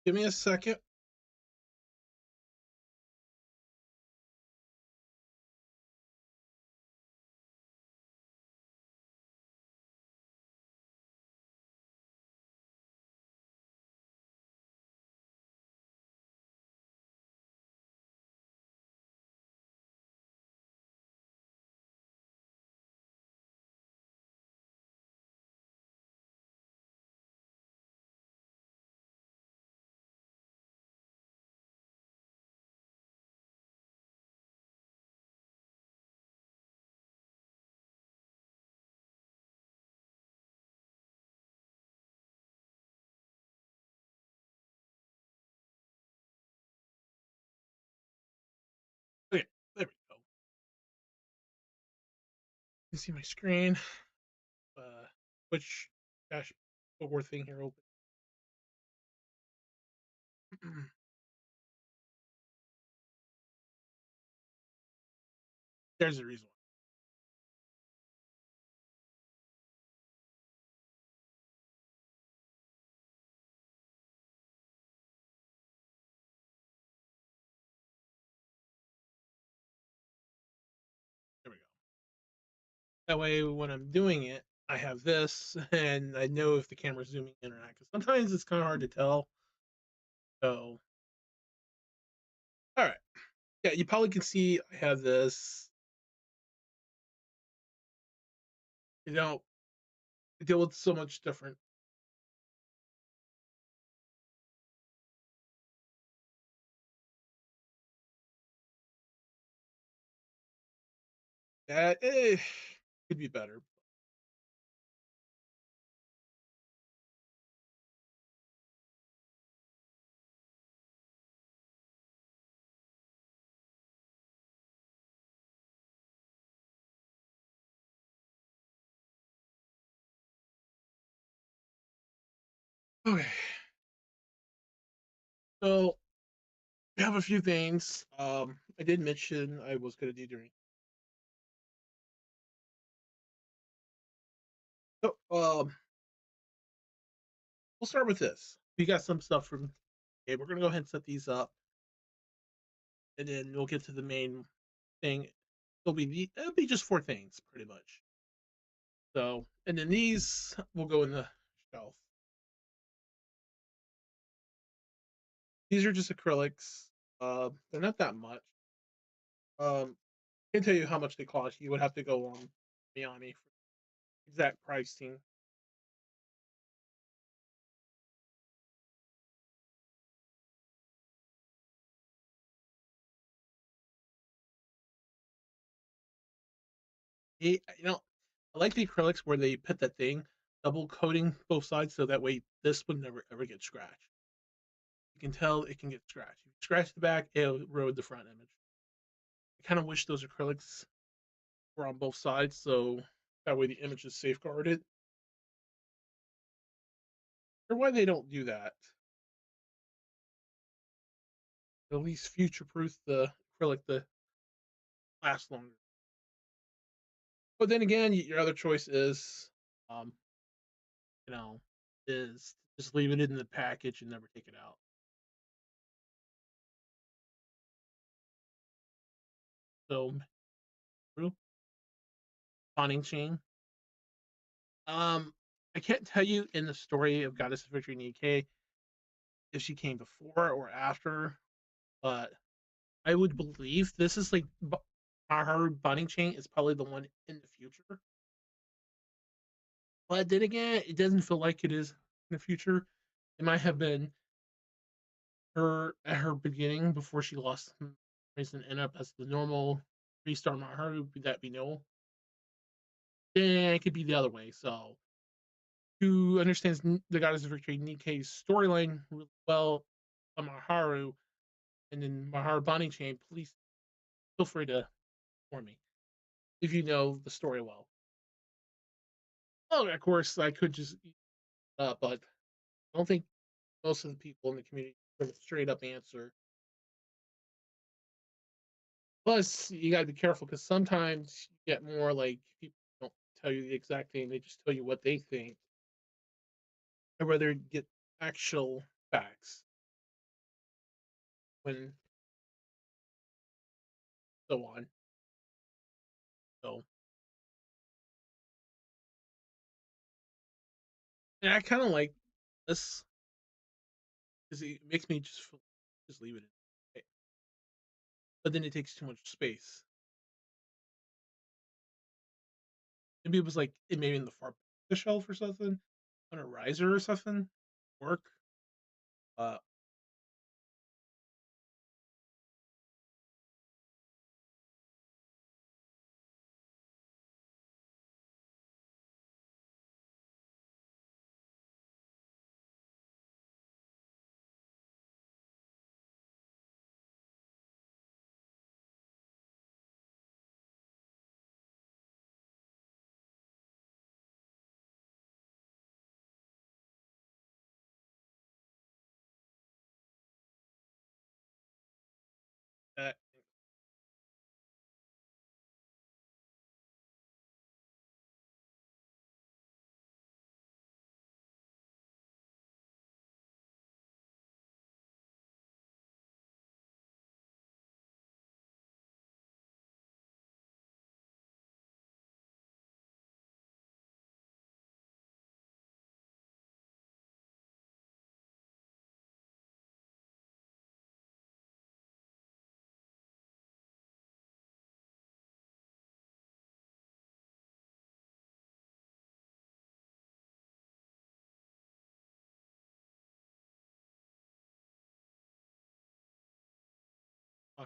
Give me a second. Okay, there we go. You see my screen. Which dash forward thing here open. There's the reason why. There we go. That way, when I'm doing it, I have this, and I know if the camera's zooming in or not. Because sometimes it's kind of hard to tell. So, all right. Yeah, you probably can see I have this. You know, I deal with so much different. That could be better. Okay, so we have a few things. I did mention I was going to do during. So, we'll start with this. We got some stuff from. Okay, we're gonna go ahead and set these up, and then we'll get to the main thing. It'll be just four things pretty much. So, and then these will go in the shelf. These are just acrylics. They're not that much. I can tell you how much they cost. You would have to go on Miami for exact pricing. I like the acrylics where they put that thing double coating both sides so that way this would never ever get scratched. You can tell it can get scratched. If you scratch the back, it'll erode the front image. I kind of wish those acrylics were on both sides so that way the image is safeguarded. Or why they don't do that. At least future proof the acrylic to last longer. But then again, your other choice is, um, you know, is just leave it in the package and never take it out. So, bonding chain. Um, I can't tell you in the story of Goddess of Victory Nikke if she came before or after, but I would believe this is like her bonding chain is probably the one in the future. But then again, it doesn't feel like it is in the future. It might have been her at her beginning before she lost and end up as the normal 3-star Maharu that we know. Then it could be the other way. So who understands the Goddess of Victory Nikke's storyline really well, Maharu, and then Maharu Bonding Chain, please feel free to inform me if you know the story well. Well, of course, I could just, but I don't think most of the people in the community give a straight up answer. Plus, you got to be careful because sometimes you get more like people don't tell you the exact thing; they just tell you what they think. I'd rather get actual facts. when so on. So yeah, I kind of like this because it makes me just leave it in. Right? But then it takes too much space. Maybe it was like it maybe in the far back of the shelf or something on a riser or something. Work. Uh, that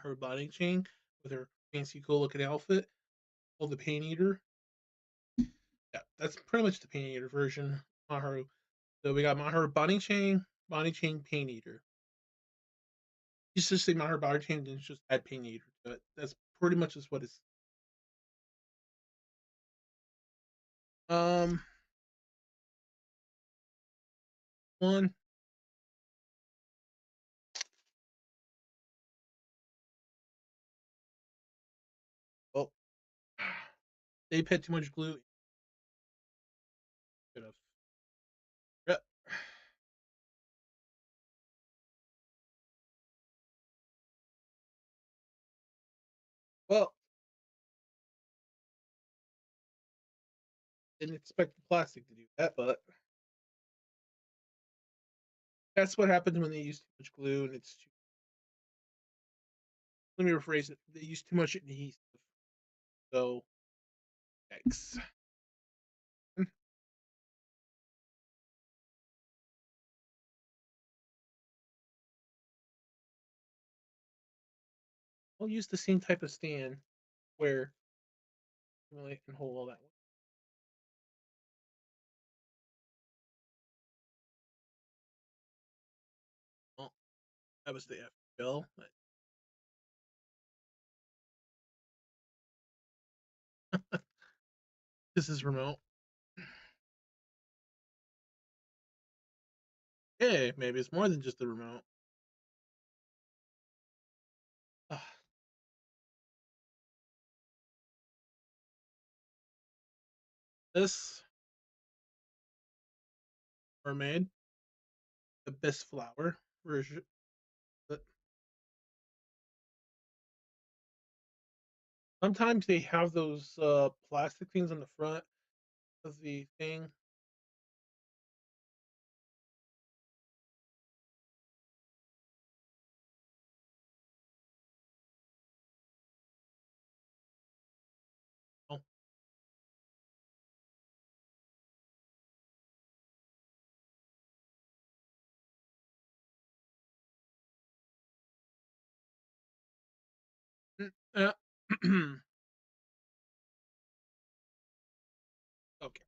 her body chain with her fancy cool looking outfit. Oh, the Pain Eater. Yeah, that's pretty much the Pain Eater version. Maharu. So we got Maharu body chain, Pain Eater. You just say Maharu body chain and just add Pain Eater to it. That's pretty much just what it's. Um, one. Oh, they put too much glue. Could have. Yep. Well, didn't expect the plastic to do that, but that's what happens when they use too much glue and it's too. Let me rephrase it. They use too much adhesive. So, X. I'll use the same type of stand where I can hold all that. Well, that was the FPL. This is remote. Hey, maybe it's more than just the remote. Ah, this mermaid, the best flower version. But sometimes they have those plastic things on the front of the thing. Oh, uh, okay.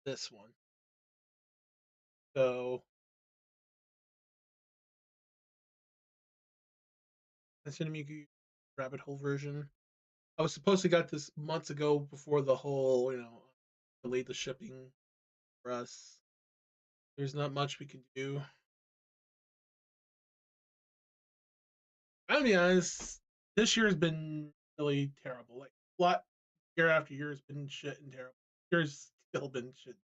This one. So that's gonna make you rabbit hole version. I was supposed to got this months ago before the whole, delayed the shipping for us. There's not much we can do. I'll be honest, this year has been really terrible. Like lot year after year has been shit and terrible. Year's still been shit.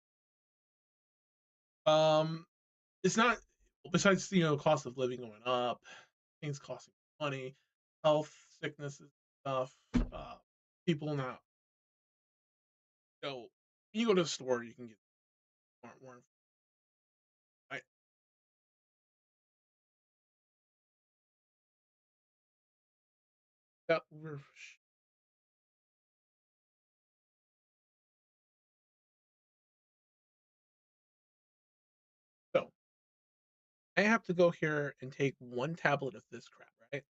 it's not, besides cost of living going up, things costing money, health, sicknesses, stuff. People not, you know, when you go to the store, you can get more. I that we're so I have to go here and take one tablet of this crap, right?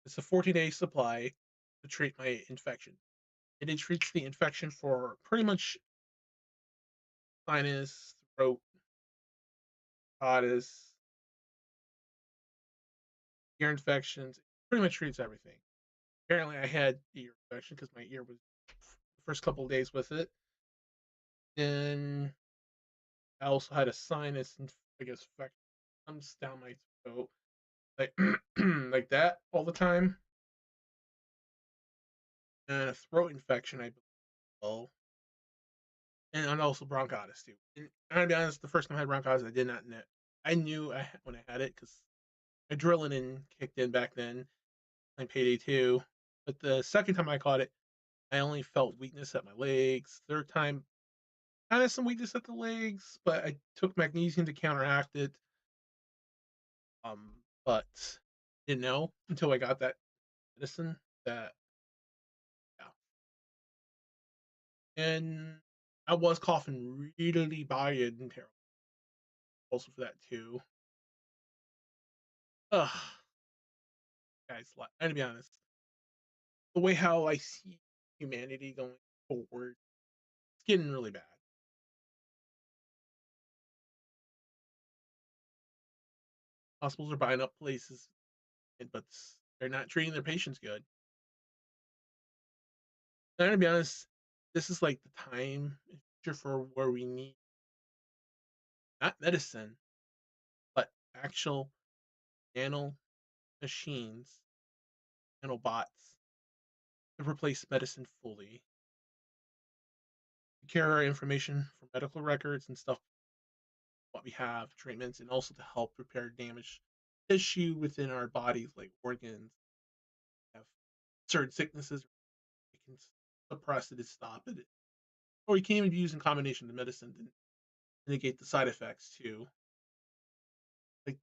It's a 14-day supply to treat my infection. And it treats the infection for pretty much sinus, throat, otis, ear infections. It pretty much treats everything. Apparently, I had ear infection because my ear was the first couple of days with it. Then I also had a sinus, I guess, infection comes down my throat, like like that all the time, and a throat infection, I believe, and also bronchitis too. And I'll be honest, the first time I had bronchitis, I did not know. I knew when I had it because adrenaline kicked in back then. I payday two, but the second time I caught it, I only felt weakness at my legs. Third time, kind of some weakness at the legs, but I took magnesium to counteract it. But didn't know until I got that medicine that, yeah. And I was coughing really bad and terrible. Also for that too. Ugh, guys, I'm gonna be honest. The way how I see humanity going forward, it's getting really bad. Hospitals are buying up places, but they're not treating their patients good. And I'm gonna be honest, this is like the time in the future for where we need not medicine, but actual nano machines, nanobots to replace medicine fully, to carry our information from medical records and stuff, what we have, treatments, and also to help repair damaged tissue within our bodies, like organs, have certain sicknesses, we can suppress it and stop it. Or you can even use in combination with medicine to negate the side effects too. Like,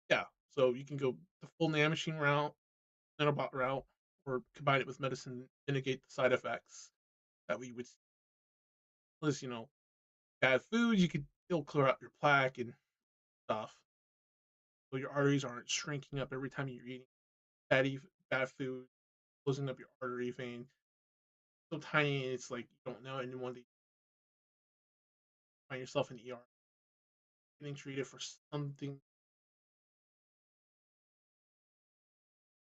yeah, so you can go the full nanomachine route, nanobot route, or combine it with medicine to negate the side effects that we would. Plus, bad food, you could still clear out your plaque and stuff. So your arteries aren't shrinking up every time you're eating fatty, bad food, closing up your artery vein. So tiny, it's like you don't know, and one day you find yourself in the ER getting treated for something.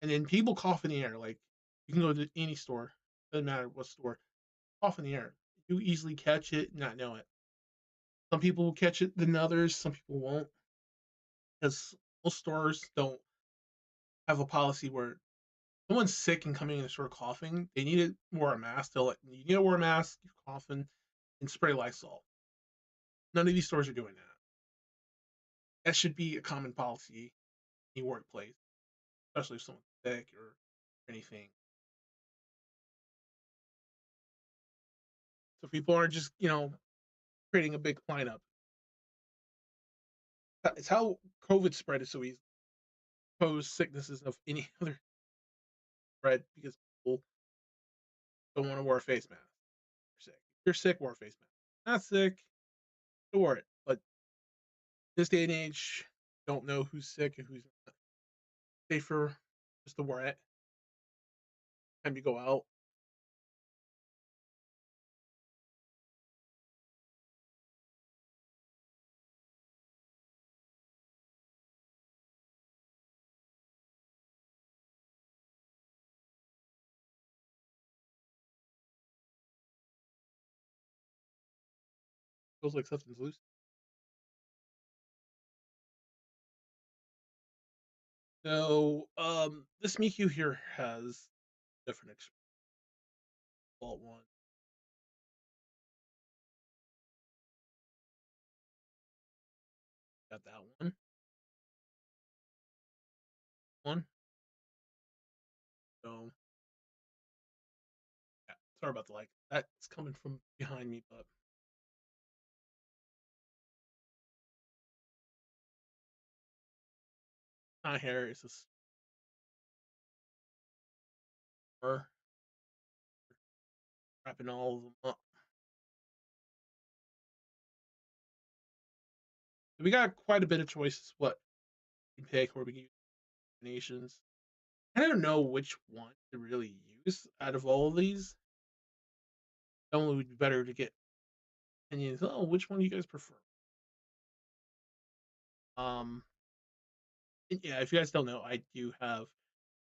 And then people cough in the air. Like, you can go to any store, doesn't matter what store, cough in the air. You easily catch it, not know it. Some people will catch it than others. Some people won't, because most stores don't have a policy where someone's sick and coming in the store coughing, they need to wear a mask. They'll like, you need to wear a mask, you're coughing, and spray Lysol. None of these stores are doing that. That should be a common policy in your workplace, especially if someone's sick or anything. So people aren't just, creating a big lineup. It's how COVID spread is so easy. Pose sicknesses of any other spread because people don't want to wear a face mask. You're sick. If you're sick, wear a face mask. Not sick, don't wear it. But this day and age, don't know who's sick and who's not. Safer just to wear it. Time you go out. Feels like something's loose. So, this Miku here has different experience. One. Got that one. One. So yeah, sorry about the like. That's coming from behind me, but my hair is just wrapping all of them up. We got quite a bit of choices what we pick or we can use combinations. I don't know which one to really use out of all of these. Only would be better to get opinions. Oh, which one do you guys prefer? Um, yeah, if you guys don't know, I do have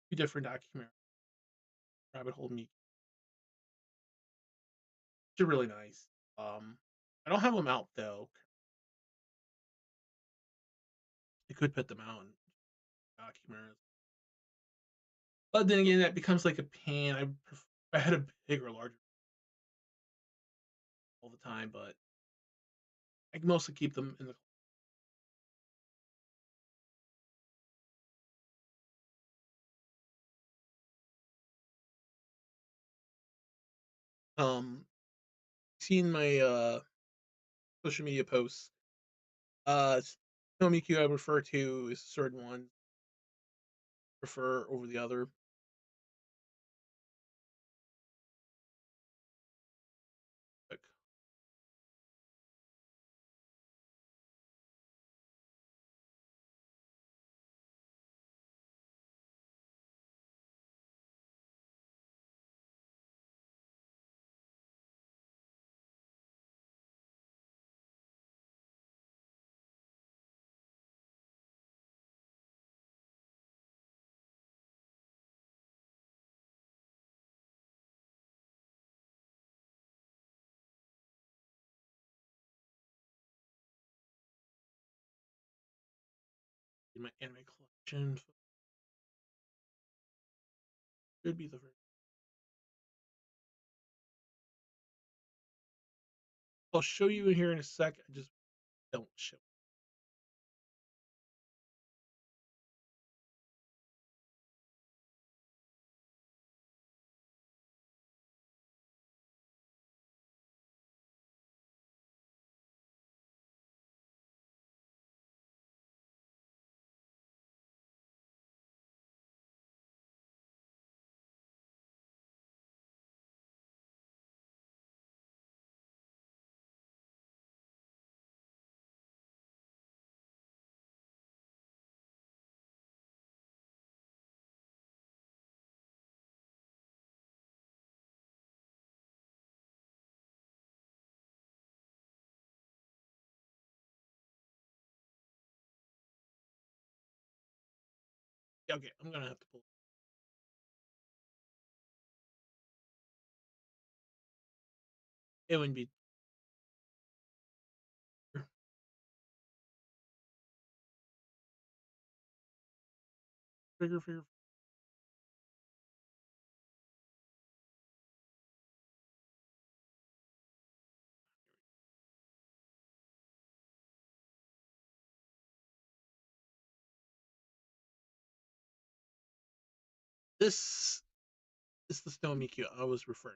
two different documentaries. Rabbit Hole Meek, which are really nice. I don't have them out though. I could put them out in documentaries, but then again, that becomes like a pain. I had a bigger, larger all the time, but I mostly keep them in the. Seen my social media posts. Nomiku I refer to is certain ones prefer over the other. Like, in my anime collection should be the first. I'll show you in here in a sec. I just don't show. Yeah, okay, I'm gonna have to pull. It wouldn't be figure. This is the Snow Miku I was referring.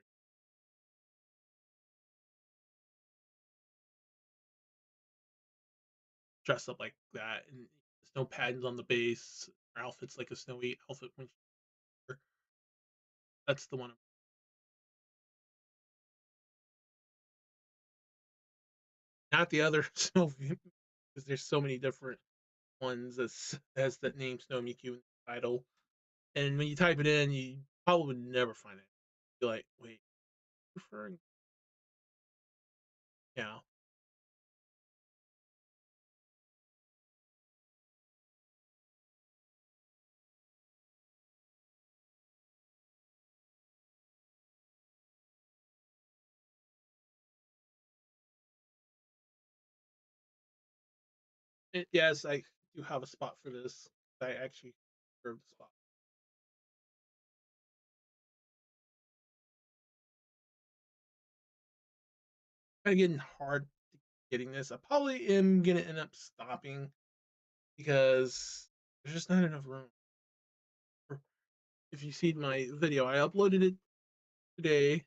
Dressed up like that, and snow patterns on the base. Her outfit's like a snowy outfit. That's the one. Not the other snow, because there's so many different ones that has that name Snow Miku in the title. And when you type it in, you probably would never find it. You're like, wait, referring? Yeah. Yes, I do have a spot for this. I actually reserved the spot. Kind of getting hard to getting this. I probably am gonna end up stopping because there's just not enough room. If you see my video, I uploaded it today.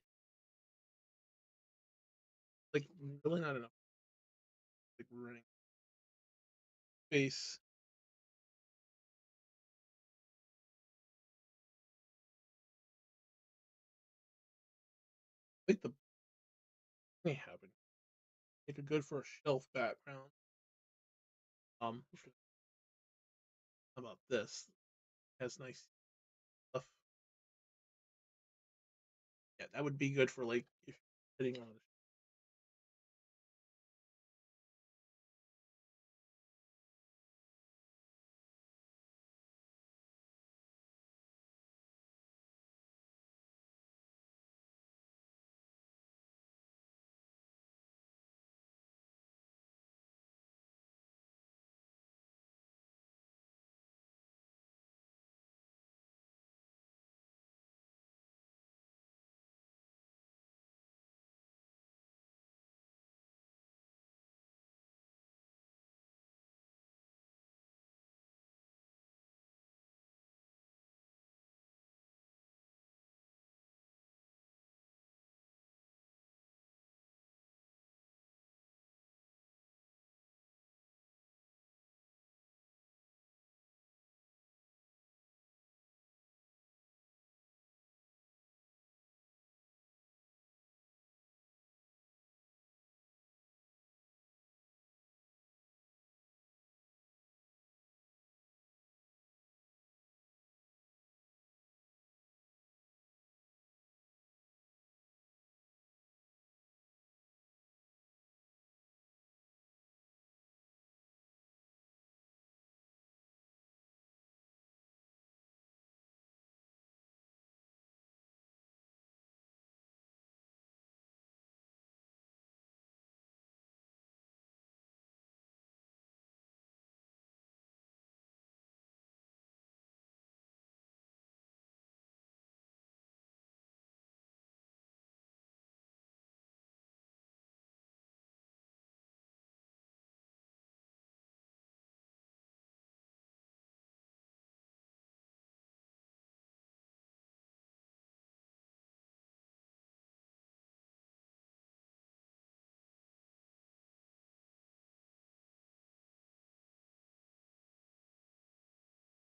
Like really not enough like running space. I think the may happen. Make it good for a shelf background. How about this? It has nice stuff. Yeah, that would be good for like if you're sitting on it.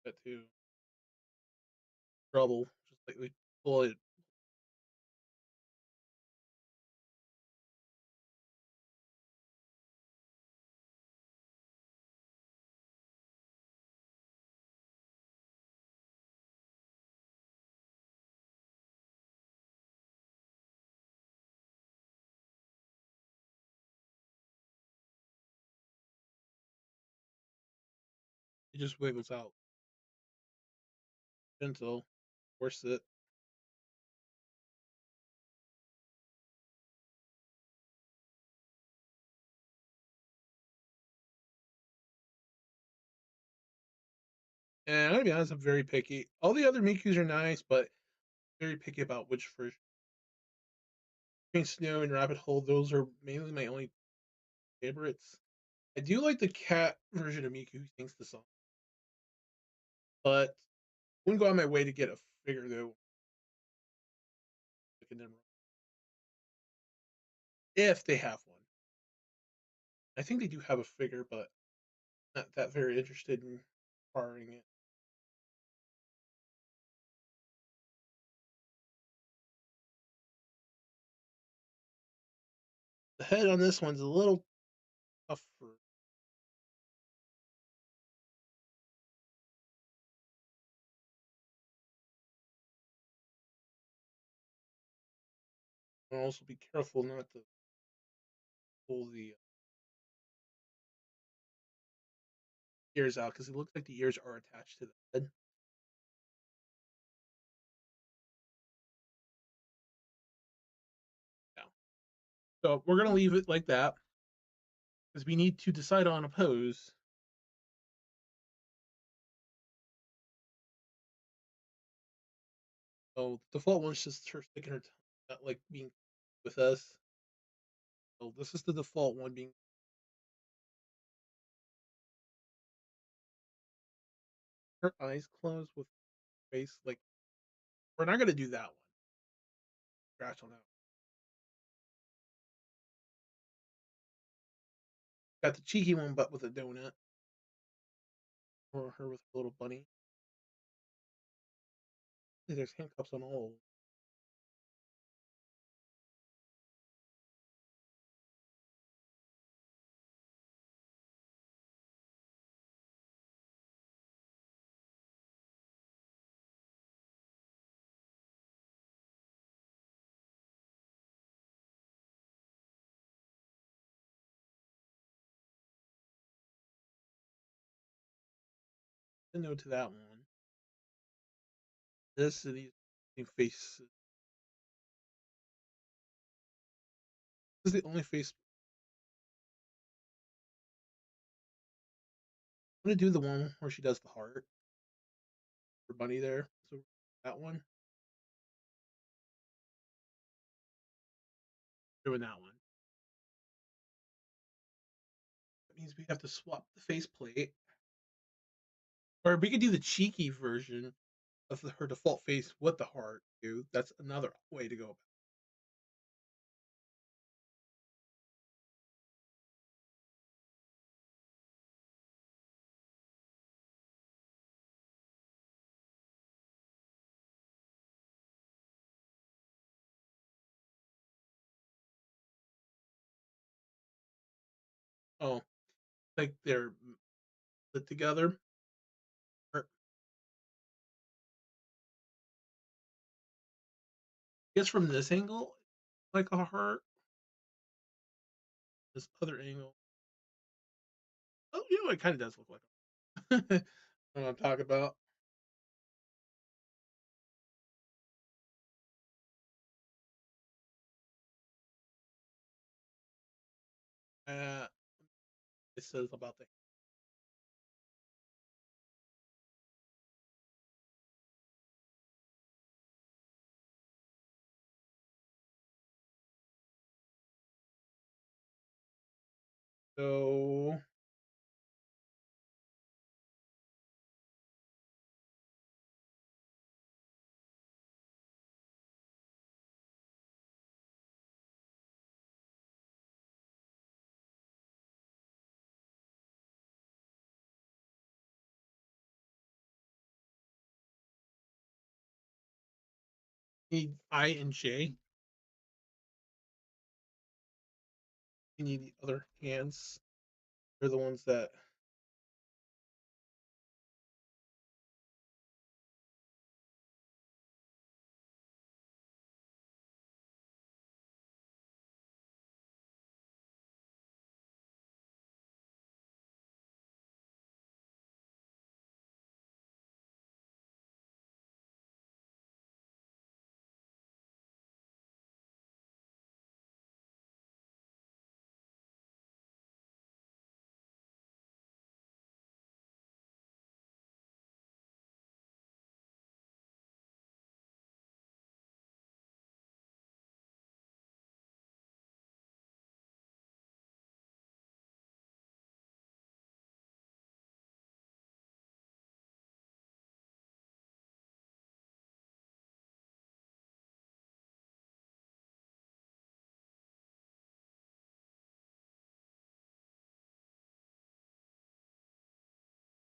That too. Trouble. Just like we pull it. It just wiggles out. Gentle. Force it. And I'm gonna be honest, I'm very picky. All the other Mikus are nice, but very picky about which version. Between Snow and Rabbit Hole, those are mainly my only favorites. I do like the cat version of Miku who sings the song, but I wouldn't go on my way to get a figure though. If they have one, I think they do have a figure, but not that very interested in acquiring it. The head on this one's a little tougher. And also be careful not to pull the ears out because it looks like the ears are attached to the head. Yeah. So we're gonna leave it like that because we need to decide on a pose. So the default one's just her sticking her tongue, not like being with us. So this is the default one being her eyes closed with face like we're not gonna do that one. Scratch on that. Got the cheeky one, but with a donut, or her with a little bunny. Hey, there's handcuffs on all. A no to that one. This and these face. This is the only face. I'm gonna do the one where she does the heart for bunny there. So that one. Doing that one. That means we have to swap the faceplate. Or we could do the cheeky version of her default face with the heart, too. That's another way to go. Oh, like they're put together. Or, I guess from this angle, like a heart. This other angle. Oh, it kind of does look like a what I'm talking about. Uh, it says about the. So need I and J. You need the other hands. They're the ones that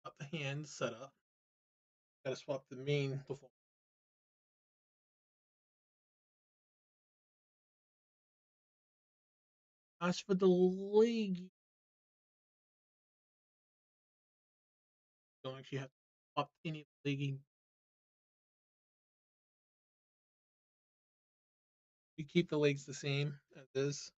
got the hands set up. Gotta swap the main before. As for the leg, don't actually have to swap any legging. You keep the legs the same as is.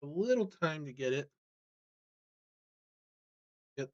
a little time to get it. Yep.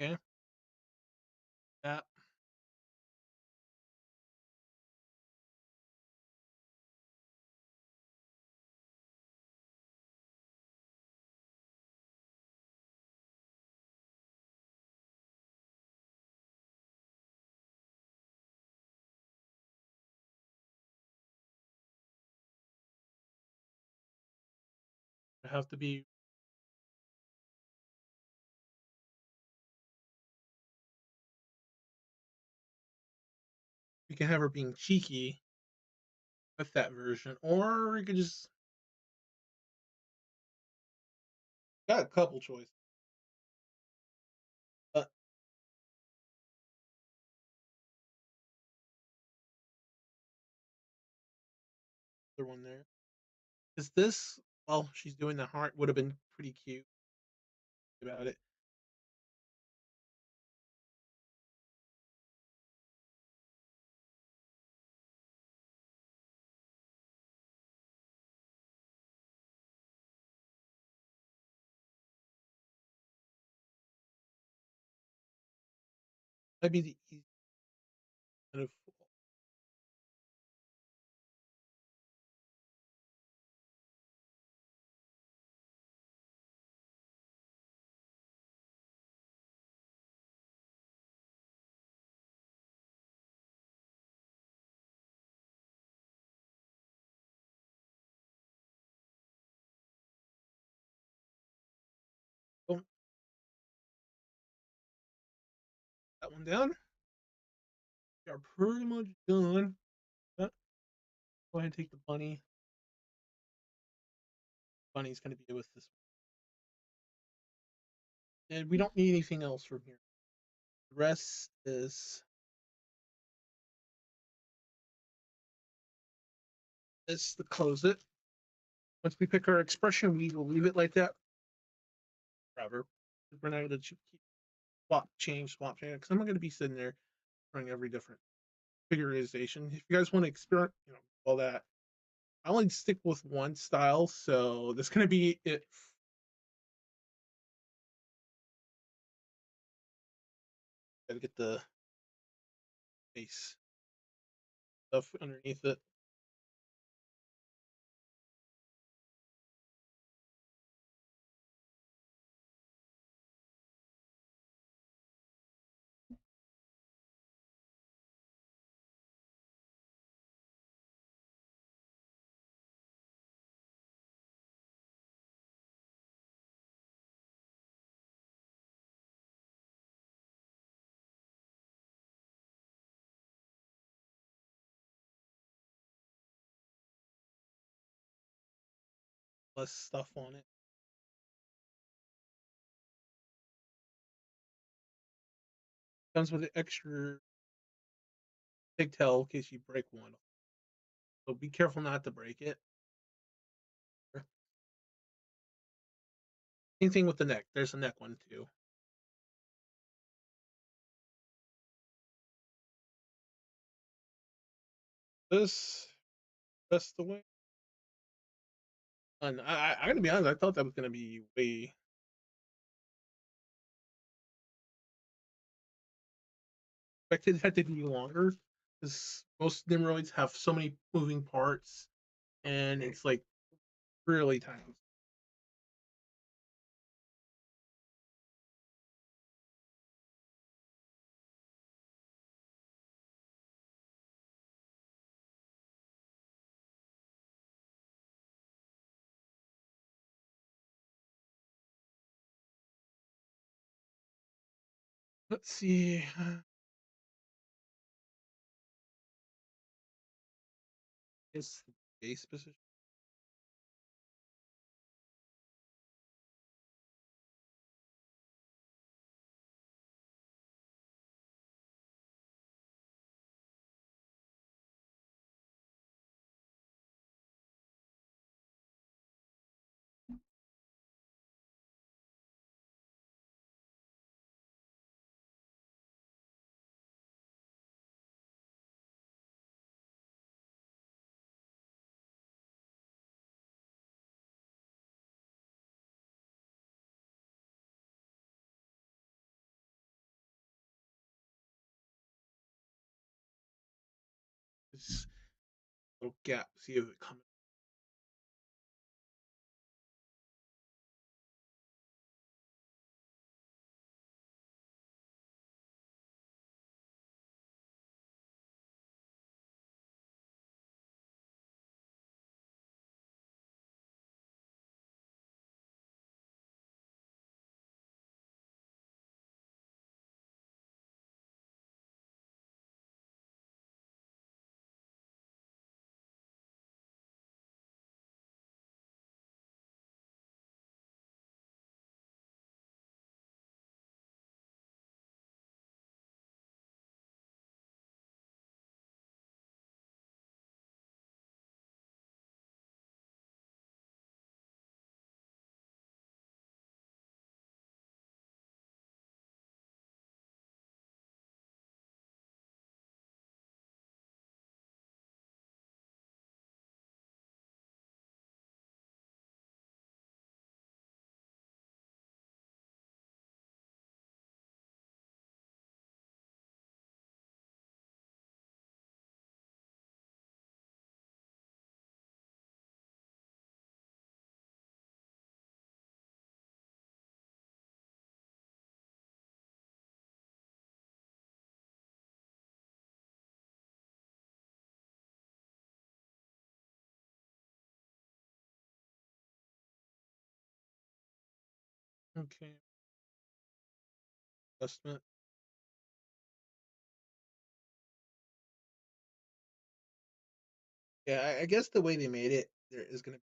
Okay. That. I have to be. We can have her being cheeky with that version, or we could just got a couple choices. But other one there is this. Well, she's doing the heart would have been pretty cute about it. That'd be the easy kind of. Oh, that one down. We are pretty much done. Go ahead and take the bunny. Bunny's going to be with this one. And we don't need anything else from here. The rest is to close it. Once we pick our expression, we will leave it like that forever. We're not going to keep swap, change, because I'm not going to be sitting there trying every different figurization. If you guys want to experiment, all that, I only stick with one style, so this is going to be it. Gotta get the base stuff underneath it. Less stuff on it. Comes with an extra pigtail in case you break one. So be careful not to break it. Same thing with the neck. There's a neck one too. This that's the way. And I gotta be honest, I thought that was gonna be way expected that to be longer. Because most Nimroids have so many moving parts and it's like really tiny. Let's see. Is the base position? This little gap. See if it comes. Okay. Adjustment. Yeah, I guess the way they made it, there is gonna be.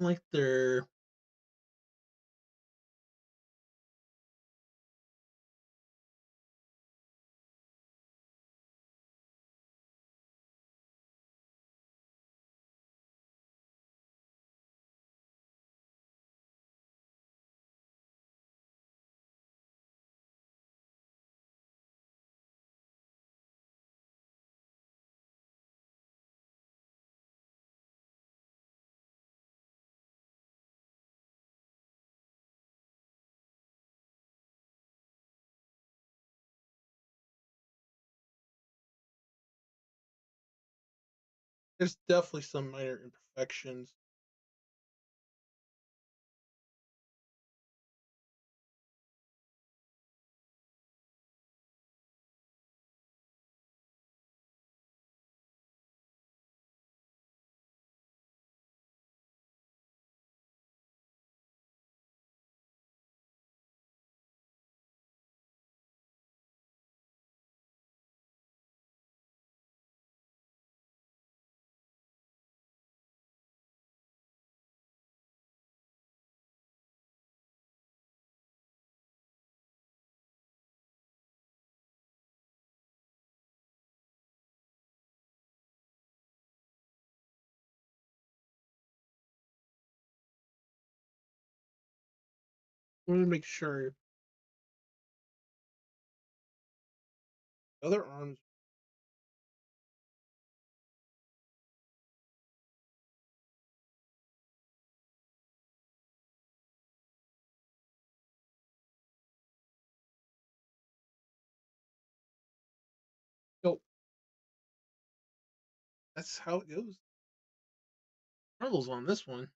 Like they're there's definitely some minor imperfections. want to make sure other arms. So that's how it goes. Struggles on this one.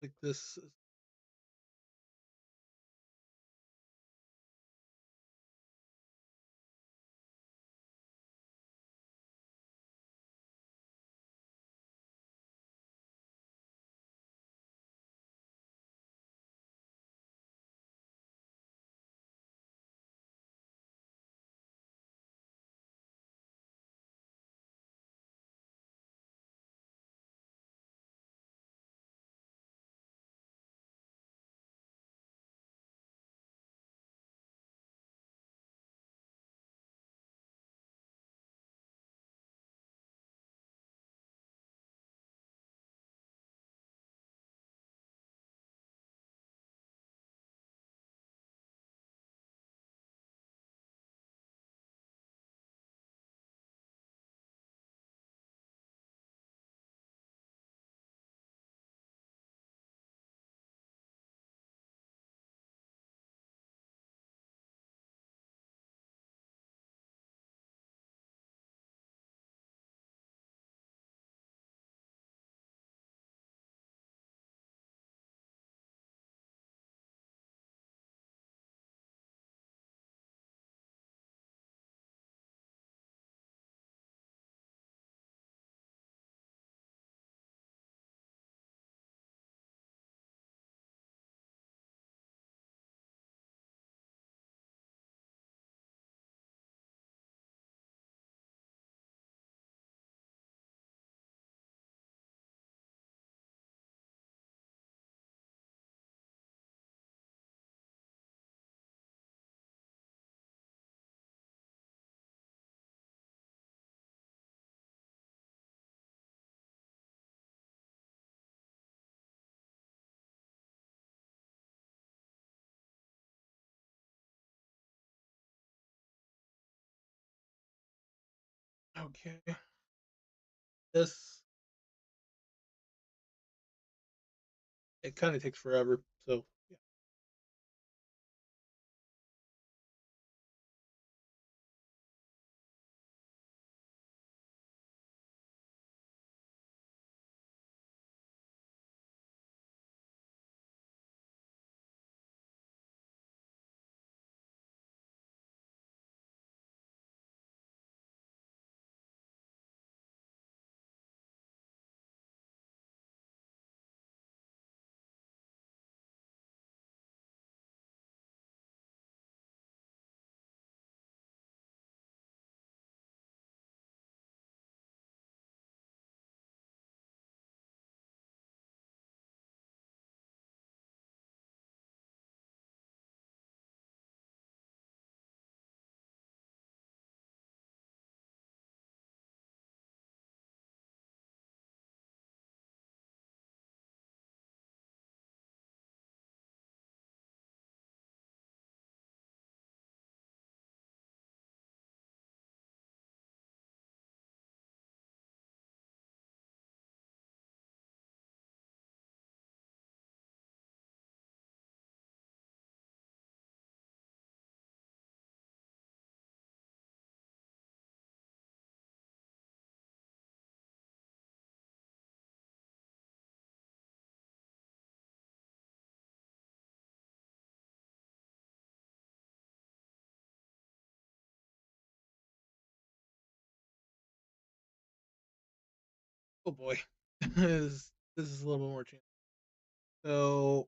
Like this. Okay. This it kind of takes forever. So yeah. Oh boy, this is a little bit more chance. So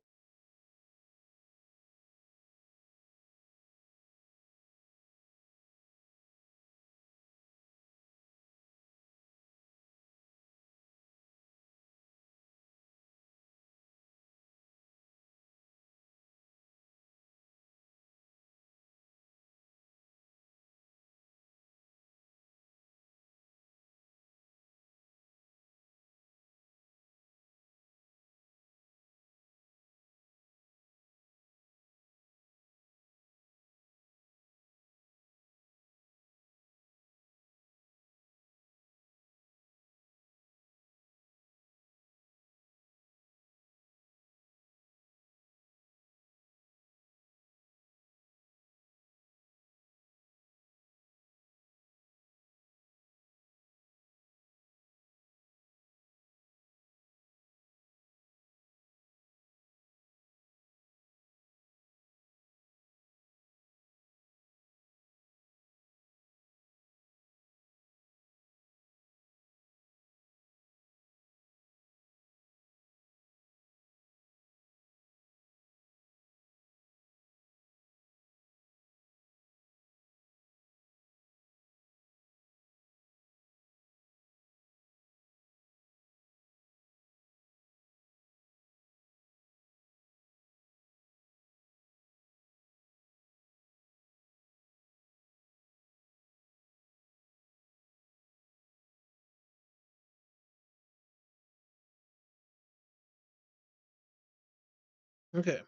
okay,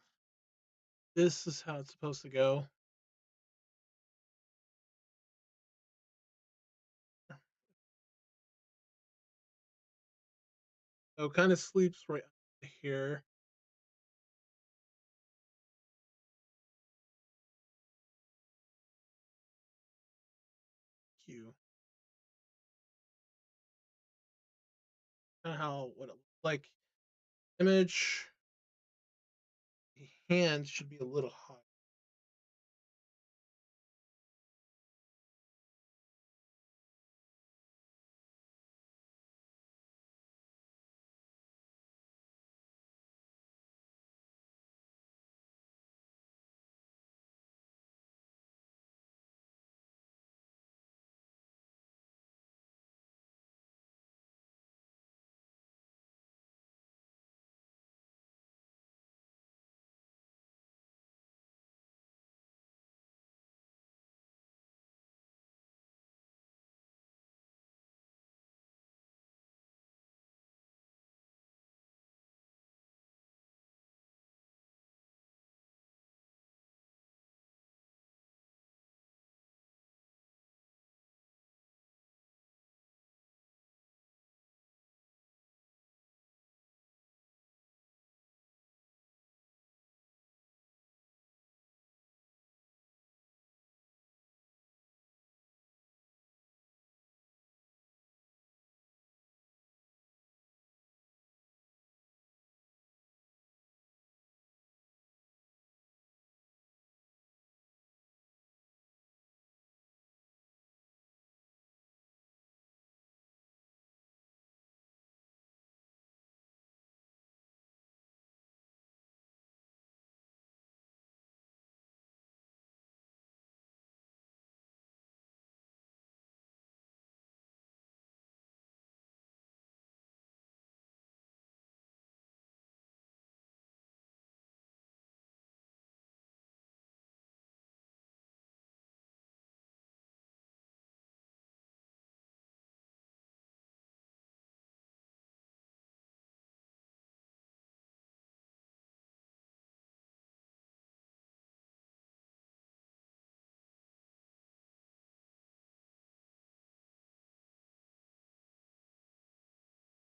this is how it's supposed to go. So kind of sleeps right here. Q. Kind of how what it looks like. Image hand should be a little high.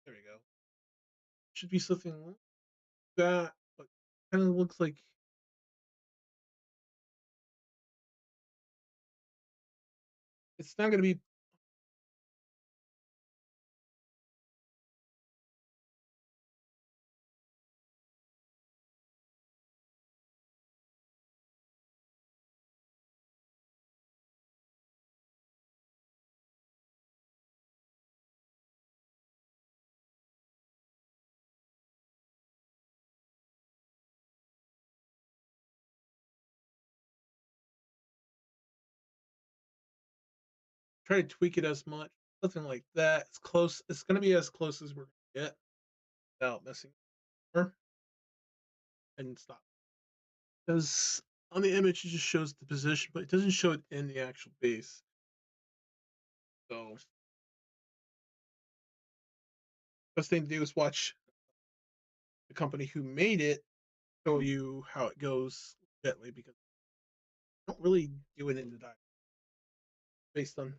There we go. Should be something like that, but kind of looks like it's not going to be. try to tweak it as much. Nothing like that. It's close. It's going to be as close as we're going to get without messing her and stop. Because on the image, it just shows the position, but it doesn't show it in the actual base. So, best thing to do is watch the company who made it show you how it goes gently, because I don't really do it in the dive based on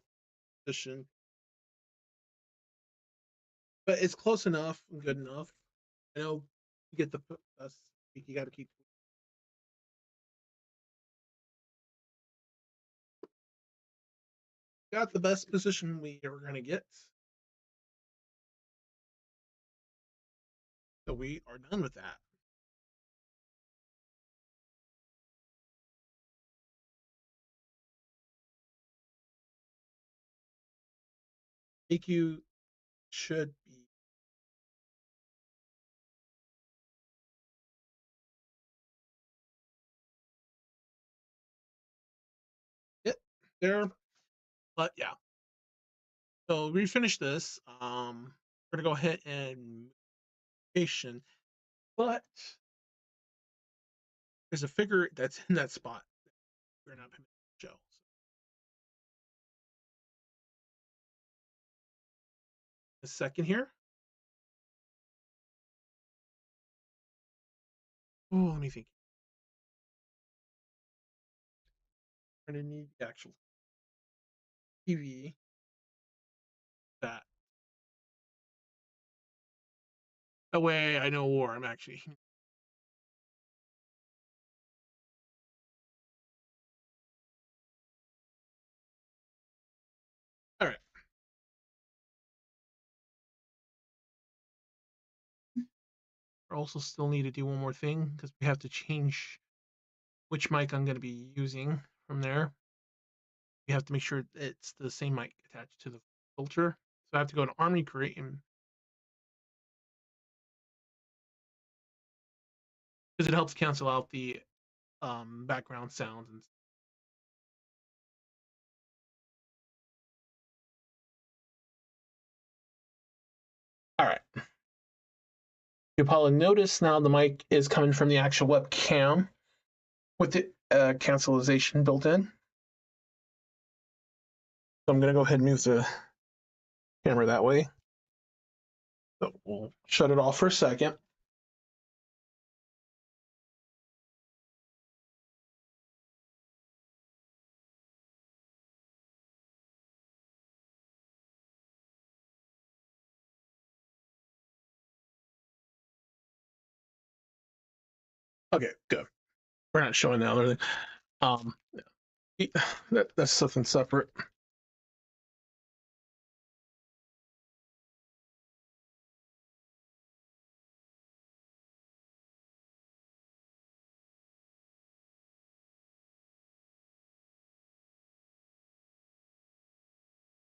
position. But it's close enough and good enough. I know you get the you got to keep. Got the best position we are going to get. So we are done with that. EQ should be it there. But yeah. So we finished this. We're gonna go ahead and patient, but there's a figure that's in that spot. We're not permitted to show. A second here. Oh, let me think. We're gonna need the actual TV. That way I know where I'm actually. All right. I also still need to do one more thing because we have to change which mic I'm going to be using from there. We have to make sure it's the same mic attached to the filter. So I have to go to Army Create and because it helps cancel out the background sounds and all right. You'll probably notice now the mic is coming from the actual webcam with the cancellation built in. So I'm going to go ahead and move the camera that way. So we'll shut it off for a second. Okay, good. We're not showing the other thing. That's something separate.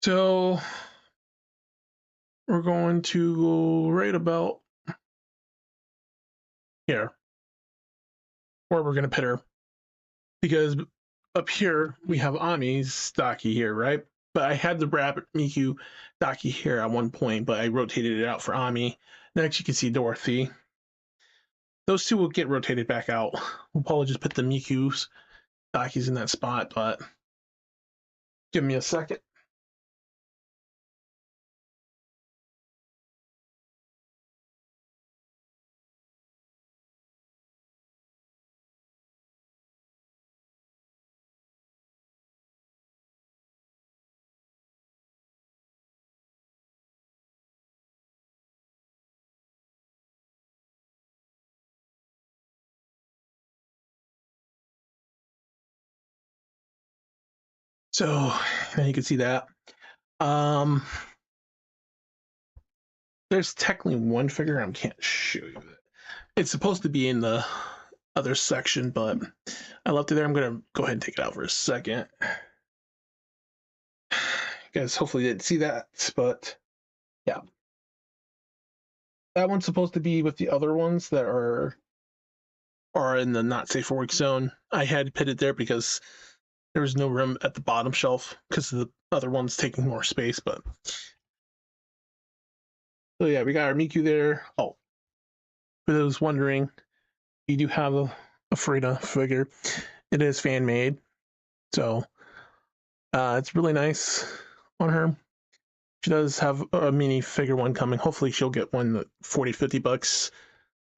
So we're going to go right about here where we're going to put her, because up here we have Ami's stocky here, right? But I had the Rabbit Miku stocky here at one point, but I rotated it out for Ami. Next you can see Dorothy. Those two will get rotated back out. We'll probably just put the Miku's stockies in that spot, but give me a second. So now you can see that. There's technically one figure I can't show you. It's supposed to be in the other section, but I left it there. I'm gonna go ahead and take it out for a second. You guys hopefully didn't see that, but yeah. That one's supposed to be with the other ones that are in the not safe for work zone. I had to put it there because there was no room at the bottom shelf because the other one's taking more space. But so yeah, we got our Miku there. Oh, for those wondering, we do have a Frida figure. It is fan made, so it's really nice on her. She does have a mini figure one coming. Hopefully she'll get one that $40-50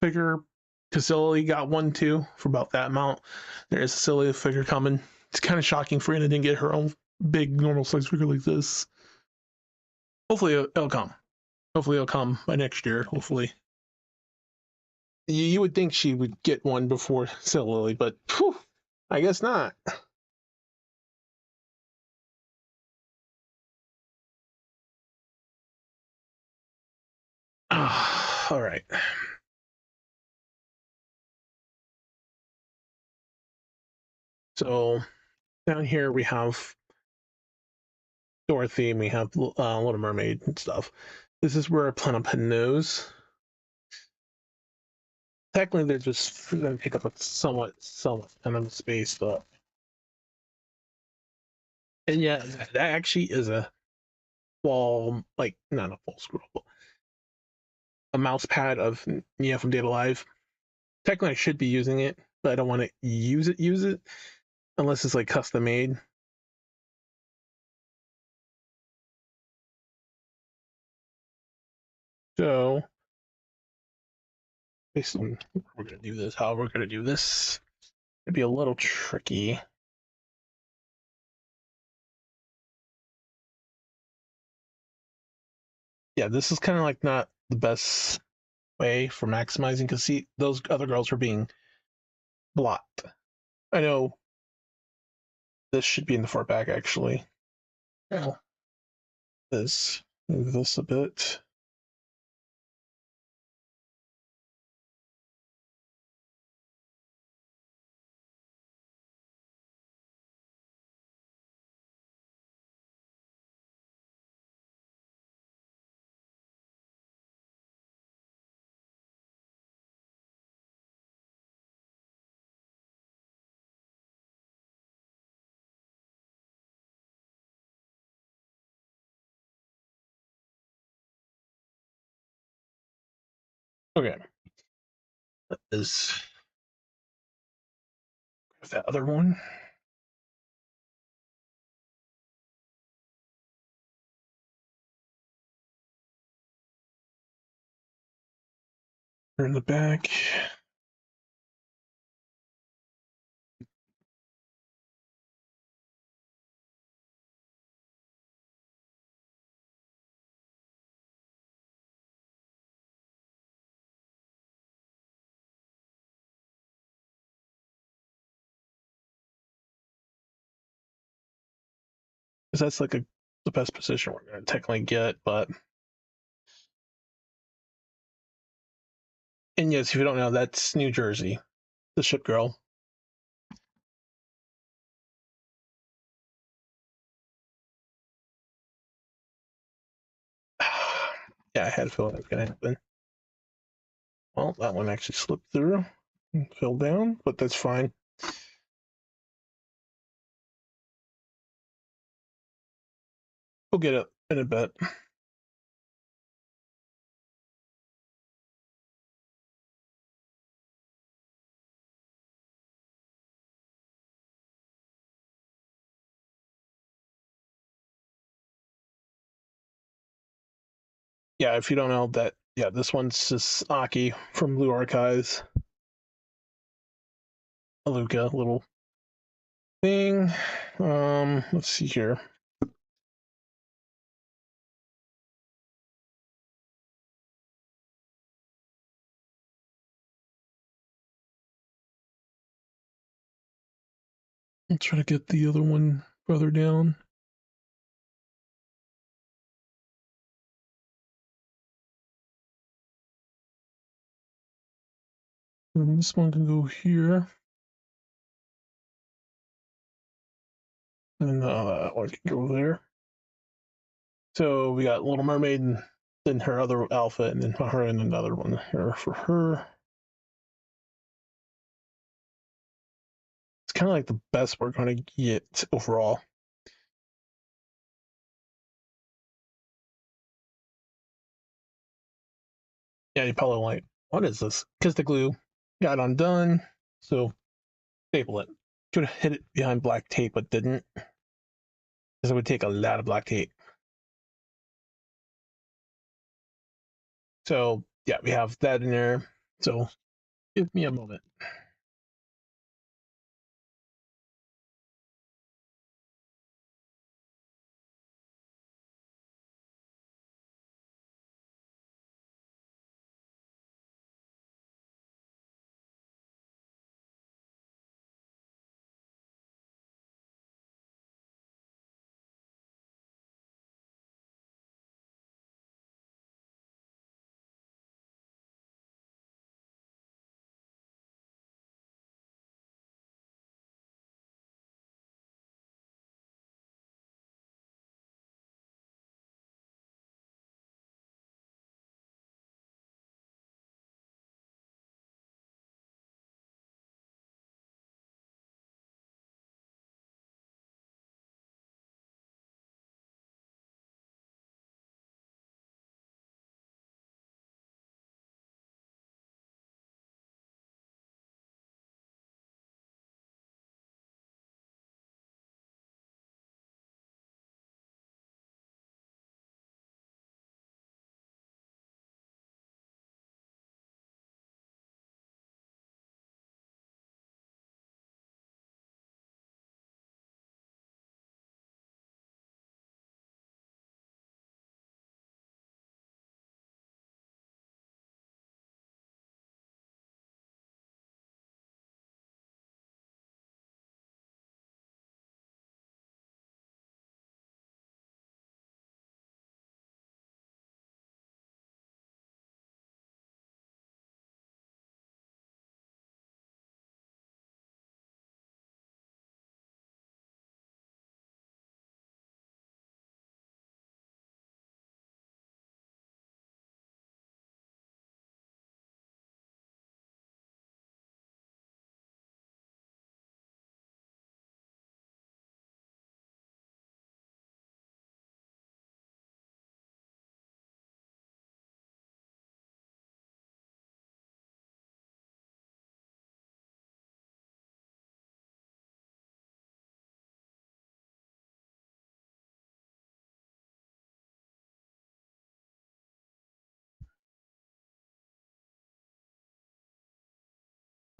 figure. Cassili got one too for about that amount. There is a Cassili figure coming. It's kind of shocking Frida didn't get her own big normal size figure like this. Hopefully it'll come. Hopefully it'll come by next year. Hopefully. You would think she would get one before Cassili, but whew, I guess not. All right. So down here we have Dorothy and we have Little Mermaid and stuff. This is where I plan on putting those. Technically, they're just going to take up a somewhat kind of space, but and yeah, that actually is a wall, like not a full scroll, but a mouse pad of Nia from Data Live. Technically, I should be using it, but I don't want to use it unless it's like custom made. So, based on we're gonna do this, how we're gonna do this, it'd be a little tricky. Yeah, this is kind of like not the best way for maximizing because see, those other girls are being blocked. I know this should be in the far back actually. Oh, this move this a bit. Okay, that is that other one. Turn the back. Because that's like the best position we're going to technically get, but and yes, if you don't know, that's New Jersey, the ship girl. Yeah, I had a feeling it was going to happen. Well, that one actually slipped through and fell down, but that's fine. We'll get it in a bit. Yeah, if you don't know that, yeah, this one's just Aki from Blue Archives. Aluka, little thing. Let's see here. I'll try to get the other one further down. And this one can go here. And that one can go there. So we got Little Mermaid and then her other outfit, and then her and another one here for her. It's kind of like the best we're going to get overall. Yeah, you probably like, what is this? Because the glue got undone, so staple it. Could have hid it behind black tape, but didn't, because it would take a lot of black tape. So yeah, we have that in there. So give me a moment.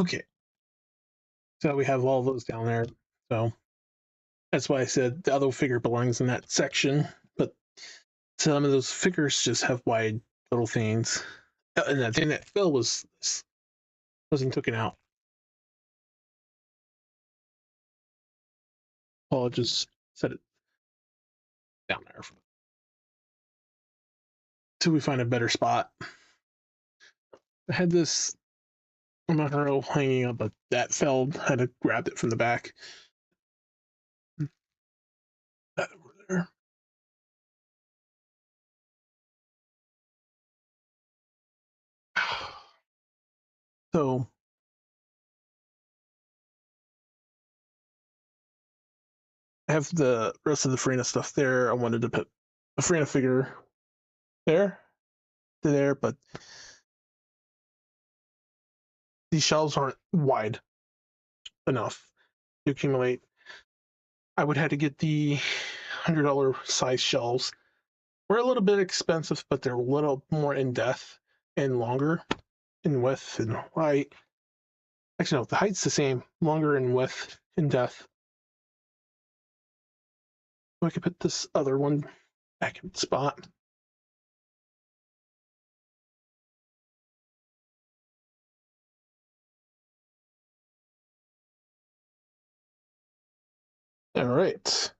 Okay, so we have all those down there. So that's why I said the other figure belongs in that section. But some of those figures just have wide little things. And that thing that fell wasn't taken out. I'll just set it down there till we find a better spot. I had this Monero hanging up, but that fell. I had to grab it from the back. That over there. So I have the rest of the Farina stuff there. I wanted to put a Farina figure there to there, but these shelves aren't wide enough to accumulate. I would have to get the $100 size shelves. They're a little bit expensive, but they're a little more in depth and longer in width and height. Actually, no, the height's the same, longer in width and depth. So I could put this other one back in the spot. All right.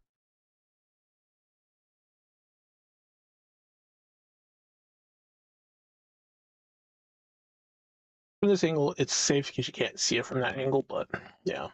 From this angle, it's safe because you can't see it from that angle, but yeah.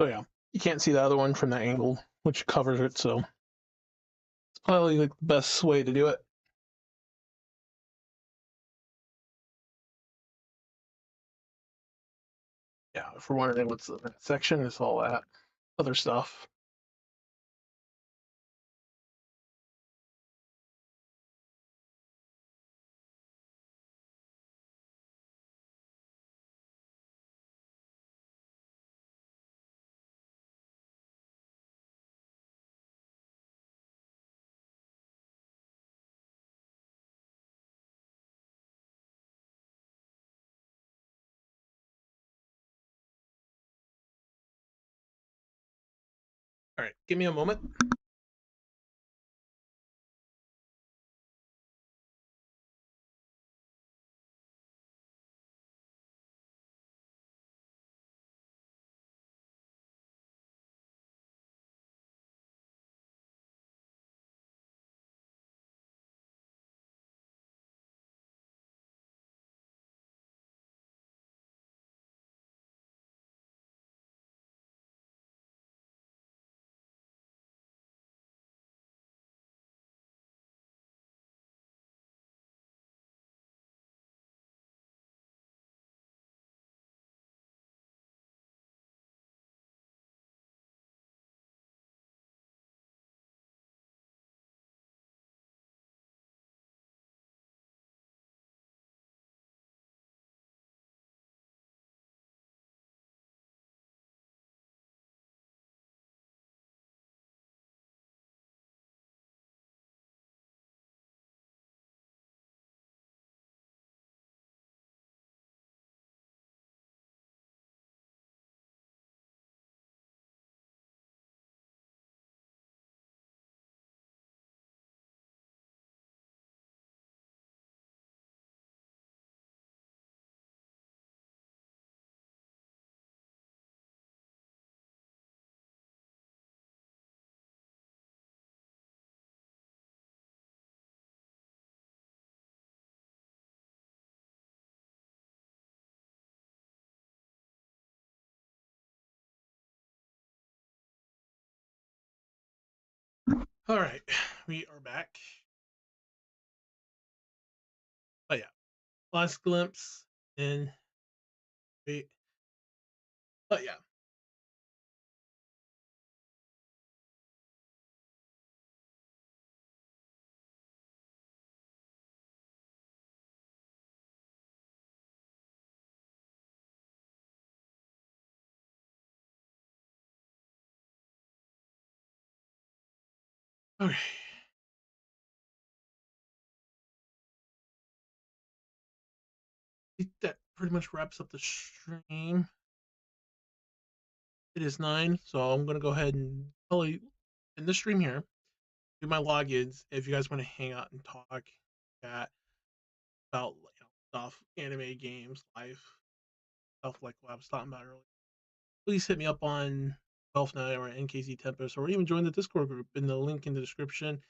So yeah, you can't see the other one from that angle, which covers it. So it's probably like the best way to do it. Yeah, if we're wondering what's the next section, it's all that other stuff. All right, give me a moment. All right, we are back. But yeah, last glimpse and wait. But yeah. Okay. I think that pretty much wraps up the stream. It is 9, so I'm gonna go ahead and probably in the stream here do my logins. If you guys want to hang out and talk, chat about stuff, anime, games, life, stuff like what I was talking about earlier, please hit me up on Velfe or NKZ Tempest, or even join the Discord group in the link in the description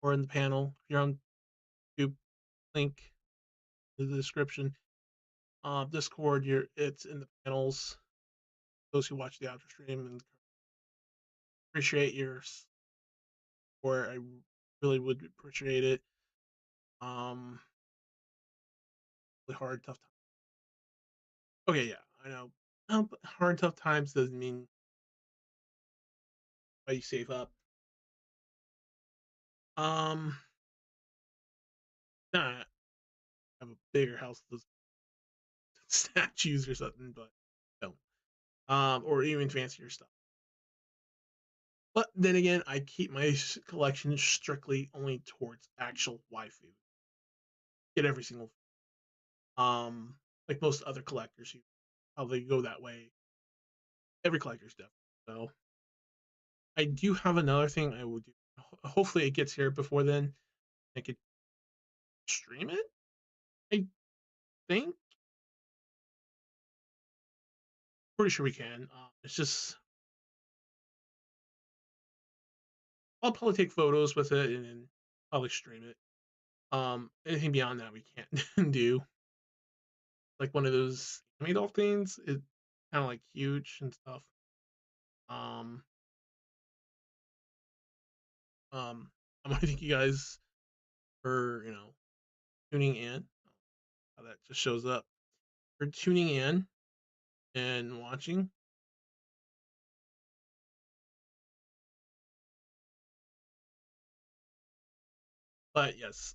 or in the panel. If you're on YouTube, link in the description. Discord, it's in the panels. Those who watch the after stream and appreciate your support. I really would appreciate it. Um, really hard, tough time. Okay, yeah, I know. Hard, tough times doesn't mean why you save up. Um, nah, I have a bigger house with statues or something, but no. Or even fancier stuff. But then again, I keep my collection strictly only towards actual waifu. Get every single, like most other collectors who probably go that way. Every collector's different. So I do have another thing I will do. Hopefully, it gets here before then. I could stream it. I think. Pretty sure we can. It's just I'll probably take photos with it and then probably stream it. Anything beyond that we can't do. Like one of those anime doll things, it kind of like huge and stuff. Um, I want to thank you guys for tuning in. How that just shows up for tuning in and watching. But yes,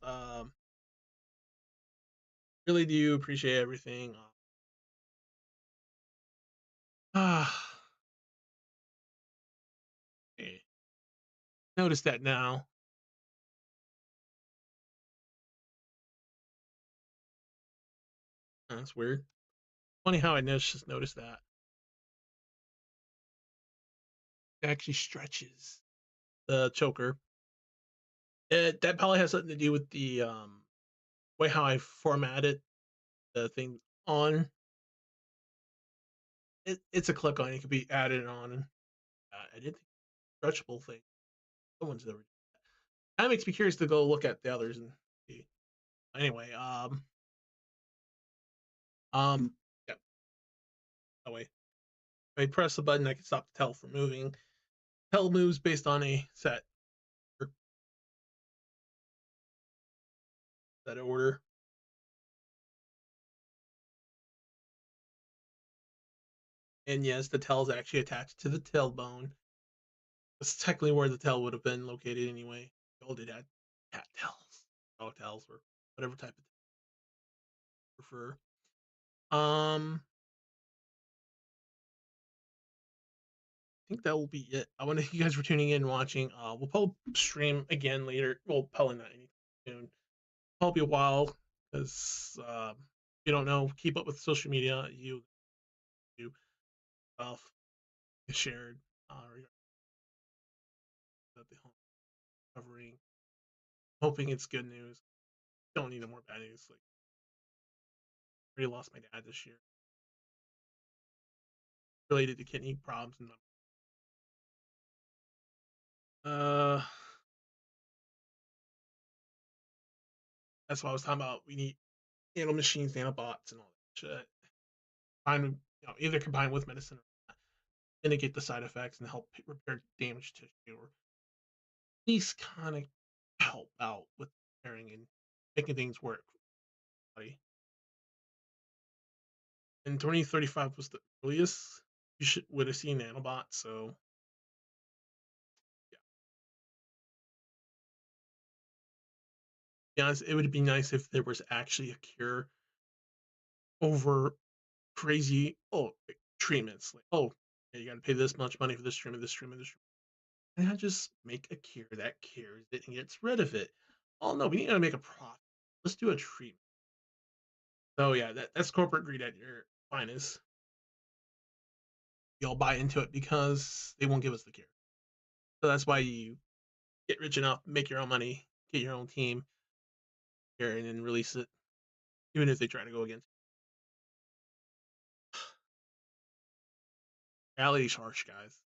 really do appreciate everything. Okay. Notice that now. That's weird. Funny how I just noticed that. It actually stretches the choker. That probably has something to do with the way how I formatted the thing on. It's a click on. It could be added on. I didn't think stretchable thing. Someone's ever. That makes me curious to go look at the others and see. Anyway, yeah. That way, if I press the button, I can stop the tel from moving. Tel moves based on a set order. And yes, the tel is actually attached to the tailbone. That's technically where the tail would have been located anyway. We all did have cat tails, dog tails, or whatever type of you prefer. I think that will be it. I want to thank you guys for tuning in and watching. We'll probably stream again later. Well, probably not anytime soon. Probably a while because if you don't know, keep up with social media. You do stuff shared the home covering. Hoping it's good news. Don't need no more bad news. Like, I already lost my dad this year related to kidney problems and uh that's what I was talking about. We need nano machines, nanobots, and all that shit. Either combine with medicine or mitigate the side effects and help repair damaged tissue, or at least kind of help out with repairing and making things work. And 2035 was the earliest you would have seen nanobots. So yeah, it would be nice if there was actually a cure over crazy treatments. Like, yeah, you got to pay this much money for this treatment, this treatment, this treatment. And I just make a cure that cures it and gets rid of it. Oh no, we need to make a profit. Let's do a treatment. So yeah, that's corporate greed at your finest. You'll buy into it because they won't give us the cure. So that's why you get rich enough, make your own money, get your own team here, and then release it, even if they try to go against. Reality's harsh, guys.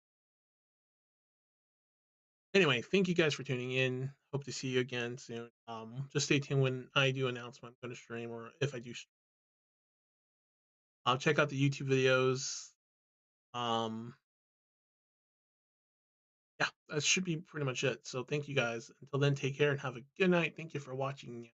Anyway, thank you guys for tuning in. Hope to see you again soon. Just stay tuned when I do announce when I'm going to stream, or if I do. Check out the YouTube videos. Um, yeah, that should be pretty much it. So thank you guys. Until then, take care and have a good night. Thank you for watching.